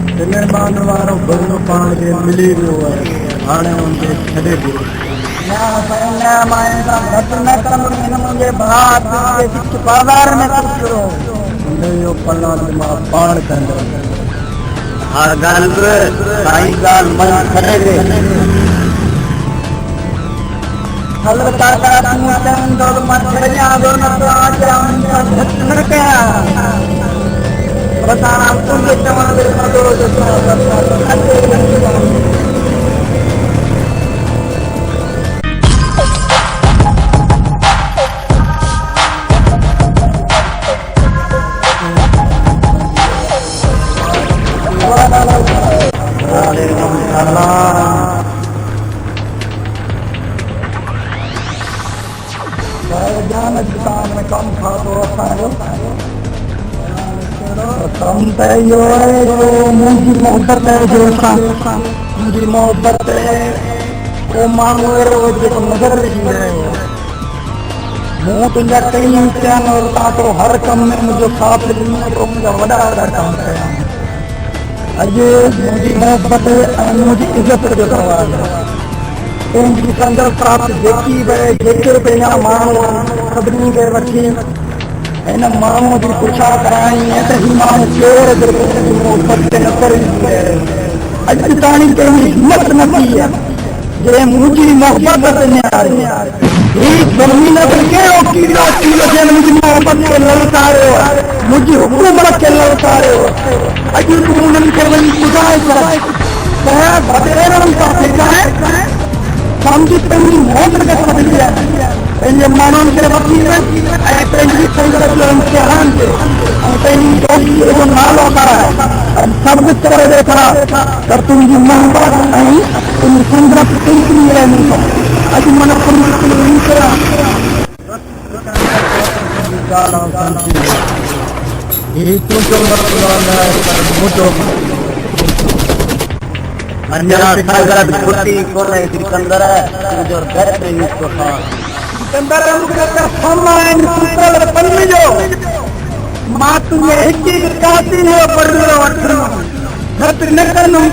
मान वारो बनो पाण के मिली वियो आहे हाणे उनके छॾे ॾियो ना माए का घट न कम इन मुझे बात के कुछ बाजार में कुछ करो यो पल्ला मां पाण कंदो हर गाल साईं गाल मन छॾे दे हल काका तू चंदो मत छॾिया दो न तो आज हम घट न कया बता तुझे तमारे मदो जो कम कम यो है जो मुझी मोहब्बत है जो मुझी मोहब्बत है वो मांगो जो नजर लगी रहे मुँह तुझा कई इम्तिहान और तो हर कम में मुझे साथ तो मुझे वड़ा काम कया अॼु मुझी मोहब्बत मुझी इज्जत जो सवाल है उनकी संदर प्राप्त जेकी बे जेके पंहिंजा माण्हू सभिनी खे वठी इन माण्हू जी पुछा कराई है तो ही माण्हू केरु मोहब्बत न करे अॼु ताणी कंहिंजी हिम्मत न थी है जे मुंहिंजी मोहब्बत ते निहारी ही ज़मीन ते कहिड़ो कीड़ो कीड़ो जंहिं मुंहिंजी मोहब्बत खे ललकारियो मुंहिंजी हुकूमत खे ललकारियो अॼु तूं उन्हनि खे वञी ॿुधाए कर भदेरनि सां ठेकाए समझी पंहिंजी मौत खे सॾी आहे पंहिंजे माण्हुनि खे वठी ऐं पंहिंजी संगत जो इम्तिहान थे ऐं पंहिंजी दोस्तीअ जो नालो कराए ऐं सभु करे ॾेखारा त तुंहिंजी मोहबत ऐं तुंहिंजी संगत केतिरी रहंदी अॼु मन सिकंदर मां तुझे हिकु कासी न पढ़ो घटि न कंदुमि